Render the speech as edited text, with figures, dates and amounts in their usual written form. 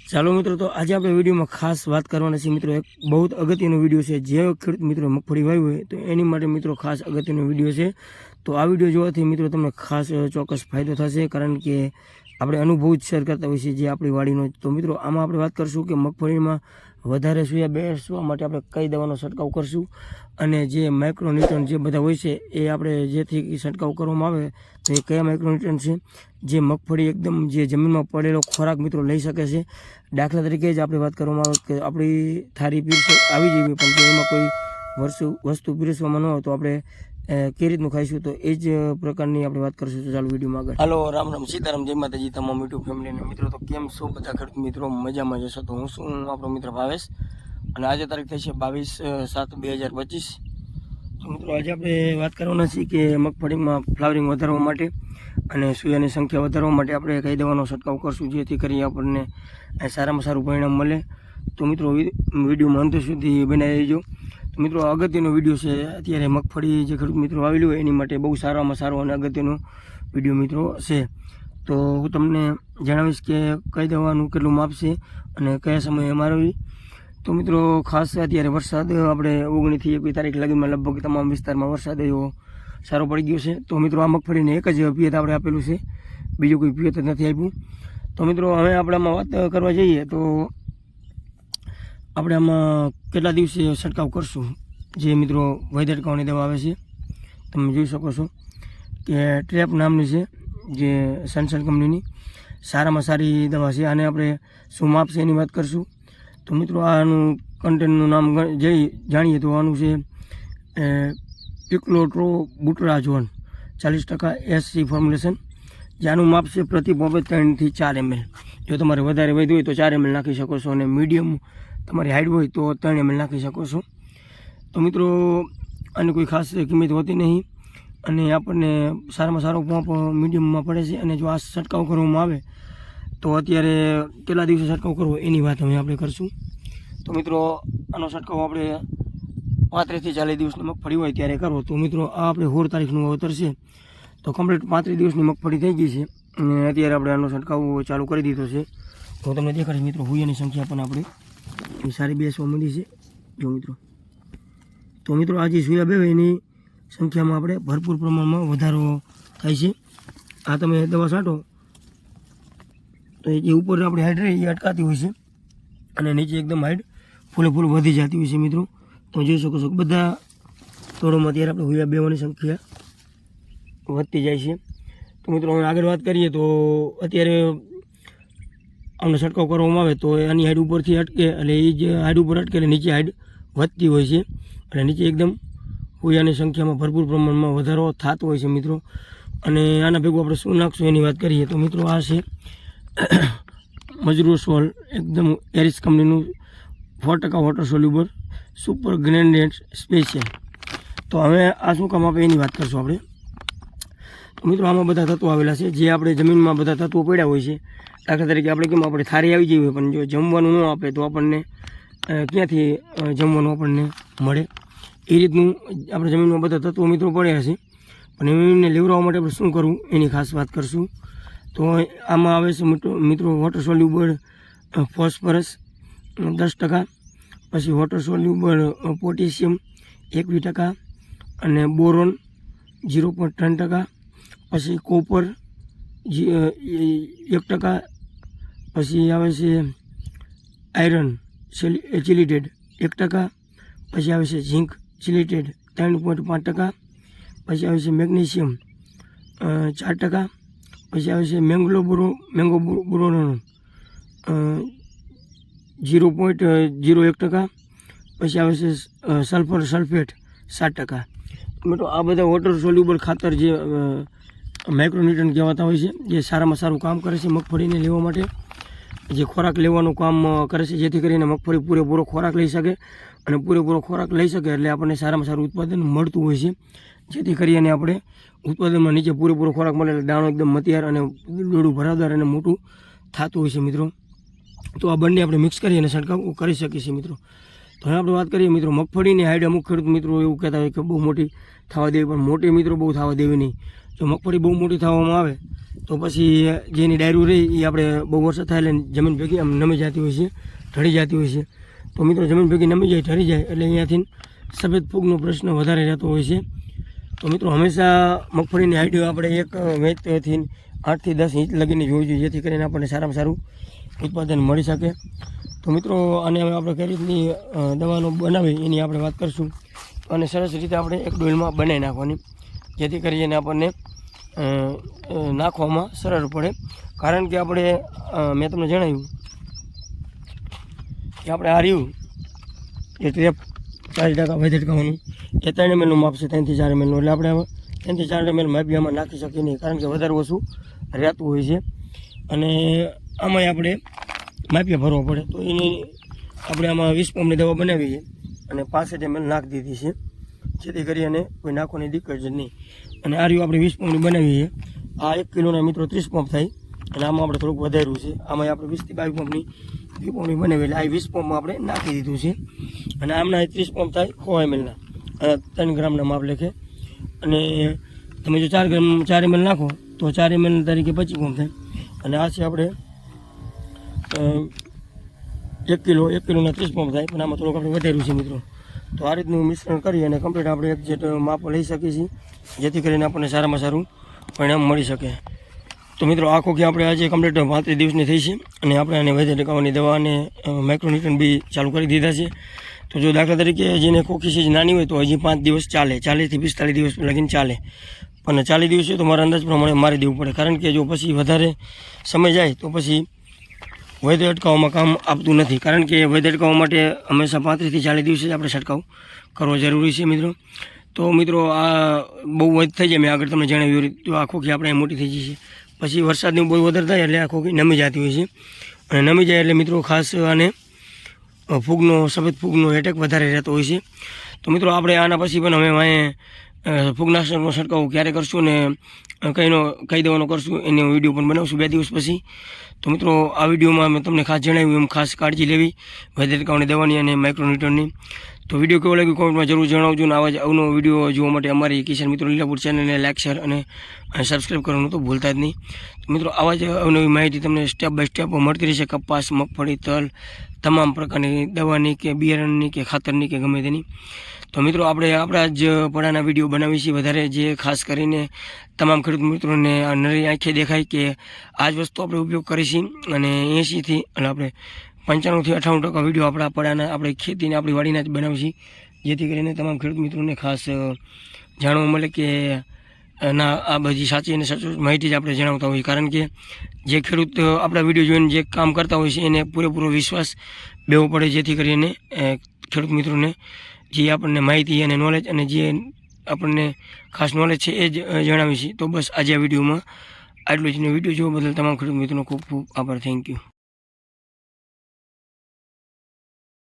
ચાલો મિત્રો, તો આજે આપણે વિડીયોમાં ખાસ વાત કરવાના છે મિત્રો. એક બહુ અગત્યનો વિડીયો છે. જે ખેડૂત મિત્રો મગફળી વાવી હોય તો એની માટે મિત્રો ખાસ અગત્યનો વિડીયો છે. તો આ વિડીયો જોવાથી મિત્રો તમને ખાસ ચોક્કસ ફાયદો થશે, કારણ કે આપણે અનુભવ જ શેર કરતા હોઈએ છીએ જે આપણી વાડીનો. તો મિત્રો આમાં આપણે વાત કરશું કે મગફળીમાં વધારે સૂયા બેસવા માટે આપણે કઈ દવાનો છંટકાવ કરશું, અને જે માઇક્રોન્યુટ્રન જે બધા હોય છે એ આપણે જેથી છંટકાવ કરવામાં આવે તો એ કયા માઇક્રોન્યુટ્રન છે જે મગફળી એકદમ જે જમીનમાં પડેલો ખોરાક મિત્રો લઈ શકે છે. દાખલા તરીકે જ આપણે વાત કરવામાં આવે કે આપણી થાળી પીરસ આવી જઈએ, પણ જો એમાં કોઈ વસ્તુ પીરસવામાં ન હોય તો આપણે કઈ રીતનું ખાઈશું, તો એ જ પ્રકારની આપણે વાત કરીશું. તો ચાલો વિડીયોમાં આગળ. હાલો, રામ રામ, સીતારામ, જય માતાજી તમામ યુટ્યુબ ફેમિલીને મિત્રો. તો કેમ છો બધા ખેડૂત મિત્રો? મજામાં જશો? તો હું છું આપણો મિત્ર ભાવેશ, અને આજે તારીખ થઈ છે 22/7/2025. તો મિત્રો આજે આપણે વાત કરવાના છીએ કે મગફળીમાં ફ્લાવરિંગ વધારવા માટે અને સૂયાની સંખ્યા વધારવા માટે આપણે કઈ દવાનો છંટકાવ કરશું જેથી કરી આપણને સારામાં સારું પરિણામ મળે. તો મિત્રો વિડીયોમાં અંત સુધી બનાવી લેજો. તો મિત્રો અગત્યનો વિડીયો છે. અત્યારે મગફળી જે ખેડૂત મિત્રો વાવેલું હોય એની માટે બહુ સારામાં સારો અને અગત્યનો વિડીયો મિત્રો છે. તો હું તમને જણાવીશ કે કઈ દવાનું કેટલું માપ છે અને કયા સમયે મારવી. તો મિત્રો ખાસ અત્યારે વરસાદ આપણે 19 થી 21 તારીખ લગીમાં લગભગ તમામ વિસ્તારમાં વરસાદ એવો સારો પડી ગયો છે. તો મિત્રો આ મગફળીને એક જ પિયત આપણે આપેલું છે, બીજું કોઈ પિયત જ નથી આપ્યું. તો મિત્રો હવે આપણે આમાં વાત કરવા જઈએ તો આપણે આમાં કેટલા દિવસે છંટકાવ કરશું. જે મિત્રો વૈદ અટકાવવાની દવા આવે છે, તમે જોઈ શકો છો કે ટ્રેપ નામની છે, જે સનસન કંપનીની સારામાં સારી દવા છે. આને આપણે શું માપ છે એની વાત કરશું. તો મિત્રો આનું કન્ટેન્ટનું નામ જાણીએ તો આનું છે પિક્લોટ્રોબુટરાઝોન 40% SC ફોર્મ્યુલેશન. જેનું માપ છે પ્રતિ બોબે 3 થી 4 ml. જો તમારે વધારે વૈધ હોય તો 4 ml નાખી શકો છો, અને મીડિયમ તમારી હાઈટ હોય તો 3 ml નાખી શકો છો. તો મિત્રો આની કોઈ ખાસ કિંમત હોતી નહીં, અને આપણને સારામાં સારો પંપ મીડિયમમાં પડે છે. અને જો આ છંટકાવ કરવામાં આવે તો અત્યારે કેટલા દિવસે છંટકાવ કરવો એની વાત હવે આપણે કરશું. તો મિત્રો આનો છંટકાવ આપણે 35 થી 40 દિવસની મગફળી હોય ત્યારે કરવો. તો મિત્રો આ આપણે 16 તારીખનું વાવેતર છે, તો કમ્પ્લીટ 35 દિવસની મગફળી થઈ ગઈ છે, અને અત્યારે આપણે આનો છંટકાવ ચાલુ કરી દીધો છે. તો તમને દેખાડીશ મિત્રો હુયાની સંખ્યા પણ આપણે સારી બેસવા મળી છે. જો મિત્રો, તો મિત્રો આજે સૂયા બે એની સંખ્યામાં આપણે ભરપૂર પ્રમાણમાં વધારો થાય છે. આ તમે દવા છાંટો તો એ ઉપર આપણી હાઈટ રહે એ અટકાતી હોય છે, અને નીચે એકદમ હાઈટ ફૂલે ફૂલ વધી જતી હોય છે. મિત્રો તમે જોઈ શકો છો બધા તોડોમાં અત્યારે આપણે હુયા બેવાની સંખ્યા વધતી જાય છે. તો મિત્રો હવે આગળ વાત કરીએ તો અત્યારે આનો છંટકાવ કરવામાં આવે તો આની હાઈટ ઉપરથી અટકે, એટલે એ જે હાઈટ ઉપર અટકે એટલે નીચે હાઈટ વધતી હોય છે, અને નીચે એકદમ હુયાની સંખ્યામાં ભરપૂર પ્રમાણમાં વધારો થતો હોય છે મિત્રો. અને આના ભેગું આપણે શું નાખશું એની વાત કરીએ તો મિત્રો આ છે મજરૂસોલ, એકદમ એરિસ કંપનીનું 4% વોટર સોલ્યુબર સુપર ગ્રેન્ડેડ સ્પેશિયલ. તો હવે આ શું કામ આપે એની વાત કરશું આપણે. તો મિત્રો આમાં બધા તત્વો આવેલા છે જે આપણે જમીનમાં બધા તત્વો પડ્યા હોય છે. દાખલા તરીકે આપણે કેમ આપણે થાળી આવી જઈએ, પણ જો જમવાનું ન આપે તો આપણને ક્યાંથી જમવાનું આપણને મળે. એ રીતનું આપણે જમીનમાં બધા તત્વો મિત્રો પડ્યા છે, પણ એમને લેવડાવવા માટે આપણે શું કરવું એની ખાસ વાત કરશું. તો આમાં આવે છે મિત્રો વોટર સોલ્યુબલ ફોસ્ફરસ 10%, પછી વોટર સોલ્યુબલ પોટેશિયમ 21%, અને બોરોન 0.3%, પછી કોપર 1%, પછી આવે છે આયરન સિલિટેડ 1%, પછી આવે છે ઝીંક સિલિટેડ 3.5%, પછી આવે છે મેગ્નેશિયમ 4%, પછી આવે છે મેંગોબોરોન 0.01%, પછી આવે છે સલ્ફર સલ્ફેટ 7%. મિત્રો આ બધા વોટર સોલ્યુબલ ખાતર જે માઇક્રોન્યુટ્રન કહેવાતા હોય છે, જે સારામાં સારું કામ કરે છે મગફળીને લેવા માટે, જે ખોરાક લેવાનું કામ કરે છે, જેથી કરીને મગફળી પૂરેપૂરો ખોરાક લઈ શકે, અને પૂરેપૂરો ખોરાક લઈ શકે એટલે આપણને સારામાં સારું ઉત્પાદન મળતું હોય છે. જેથી કરીને આપણે ઉત્પાદનમાં નીચે પૂરેપૂરો ખોરાક મળે એટલે દાણો એકદમ મતિયાર અને દોડું ભરાવદાર અને મોટું થતું હોય છે મિત્રો. તો આ બંને આપણે મિક્સ કરી અને છંટકાવ કરી શકીએ છીએ મિત્રો. તો હવે આપણે વાત કરીએ મિત્રો મગફળીની હાઈટ અમુક ખેડૂત મિત્રો એવું કહેતા હોય કે બહુ મોટી થવા દેવી, પણ મોટી મિત્રો બહુ થવા દેવી નહીં. જો મગફળી બહુ મોટી થવામાં આવે તો પછી જેની ડાયરું રહી એ આપણે બહુ વરસાદ થાય એટલે જમીન ભેગી આમ નમી જતી હોય છે, ઢળી જતી હોય છે. તો મિત્રો જમીન ભેગી નમી જાય, ઢળી જાય એટલે અહીંયાથી સફેદ ફૂગનો પ્રશ્ન વધારે રહેતો હોય છે. તો મિત્રો હંમેશા મગફળીની હાઈટ આપણે એક વેચથી 8 થી 10 ઇંચ લગીને જોવી જોઈએ, જેથી કરીને આપણને સારામાં સારું ઉત્પાદન મળી શકે. તો મિત્રો આને હવે આપણે કઈ રીતની દવાનો બનાવી એની આપણે વાત કરીશું. અને સરસ રીતે આપણે એક ડોલમાં બનાવી નાખવાની, જેથી કરીને આપણને નાખવામાં સરળ પડે. કારણ કે આપણે મેં તમને જણાવ્યું કે આપણે આ રહ્યું એ ટ્રેપ 40% વૈધ અટકાવવાનું એ 3 ml નું માપ છે, 3 થી 4 ml નું. એટલે આપણે 3 થી 4 ml માપિયામાં નાખી શકીએ નહીં, કારણ કે વધારે ઓછું રહેતું હોય છે. અને આમાં આપણે માપિયા ભરવો પડે. તો એની આપણે આમાં 20 પંપની દવા બનાવીએ અને 65 ml નાખી દીધી છે, જેથી કરી અને કોઈ નાખવાની દિક્કત જ નહીં. અને આ રહ્યું આપણે 20 પંપની બનાવીએ. આ 1 કિલોના મિત્રો 30 પંપ થાય અને આમાં આપણે થોડુંક વધાર્યું છે. આમાં આપણે 20 થી 22 પંપની બનાવી એટલે આ 20 પંપમાં આપણે નાખી દીધું છે. અને આમના 30 પંપ થાય 100 ml 3 ગ્રામના માપ લેખે. અને તમે જો 4 ml નાખો તો 4 ml તરીકે 25 પંપ થાય. અને આ છે આપણે 1 કિલોના 30 પંપ થાય, પણ આમાં થોડુંક આપણે વધાર્યું છે મિત્રો. તો આ રીતનું મિશ્રણ કરી અને કમ્પ્લીટ આપણે એક્ઝેક્ટ માપ લઈ શકીએ છીએ, જેથી કરીને આપણને સારામાં સારું પરિણામ મળી શકે. તો મિત્રો આ ખોખી આપણે આજે કમ્પ્લીટ 35 દિવસની થઈ છે અને આપણે આને વૈધ ટકાવાની દવા અને માઇક્રોન્યુટ્રન બી ચાલુ કરી દીધા છે. તો જો દાખલા તરીકે જેને ખોખી છે નાની હોય તો હજી 5 દિવસ ચાલે, 40 થી 45 દિવસ લગીને ચાલે. પણ 40 દિવસે તો મારા અંદાજ પ્રમાણે મારી દેવું પડે, કારણ કે જો પછી વધારે સમય જાય તો પછી વૈધ અટકાવવામાં કામ આપતું નથી. કારણ કે વૈધ અટકાવવા માટે હંમેશા 35 થી 40 દિવસે જ આપણે છંટકાવ કરવો જરૂરી છે મિત્રો. તો મિત્રો આ બહુ વૈધ થઈ જાય, મેં આગળ તમને જણાવ્યું રીતે. તો આ ખોખી આપણે મોટી થઈ જશે, પછી વરસાદનું બહુ વધારે થાય એટલે આ ખોખી નમી જતી હોય છે. અને નમી જાય એટલે મિત્રો ખાસ આને સફેદ ફૂગનો એટેક વધારે રહેતો હોય છે. તો મિત્રો આપણે આના પછી પણ હવે ફૂગનાશકનો છંટકાવ ક્યારે કરશું અને કઈ દવાનો કરશું એનો વિડીયો પણ બનાવશું 2 દિવસ પછી. તો મિત્રો આ વિડીયોમાં મેં તમને ખાસ જણાવ્યું એમ ખાસ કાળજી લેવી વૈધ અટકાવવાની દવાની અને માઇક્રોન્યુટ્રનની. તો વિડીયો કેવો લાગ્યો કોમેન્ટમાં જરૂર જણાવજો. અને આવા જ અવનવો વિડીયો જોવા માટે અમારી કિસાન મિત્રો લીલાપુર ચેનલને લાઈક, શેર અને સબસ્ક્રાઈબ કરવાનું તો ભૂલતા જ નહીં. તો મિત્રો આવા જ અવનવી માહિતી તમને સ્ટેપ બાય સ્ટેપ મળતી રહેશે. કપાસ, મગફળી, તલ, તમામ પ્રકારની દવાની કે બિયારણની કે ખાતરની કે ગમે તેની. તો મિત્રો આપણે આપણા જ પડાના વિડીયો બનાવીએ છીએ વધારે, જે ખાસ કરીને તમામ ખેડૂત મિત્રોને આ નરી આંખે દેખાય કે આ જ વસ્તુ આપણે ઉપયોગ કરીશું. અને 80 થી અને આપણે 95 થી 98% વિડીયો આપણા પડાના આપણે ખેતીને આપણી વાડીના જ બનાવીશું, જેથી કરીને તમામ ખેડૂત મિત્રોને ખાસ જાણવા મળે કે ના આ બધી સાચી અને સાચી માહિતી જ આપણે જણાવતા હોઈએ. કારણ કે જે ખેડૂત આપણા વિડીયો જોઈને જે કામ કરતા હોય છે એને પૂરેપૂરો વિશ્વાસ બેવો પડે, જેથી કરીને ખેડૂત મિત્રોને જે આપણને માહિતી અને નોલેજ અને જે આપણને ખાસ નોલેજ છે એ જ જણાવી છે. તો બસ આજે આ વિડીયોમાં આટલું જ. વિડીયો જોવા બદલ તમામ ખેડૂત મિત્રોનો ખૂબ ખૂબ આભાર. Thank you.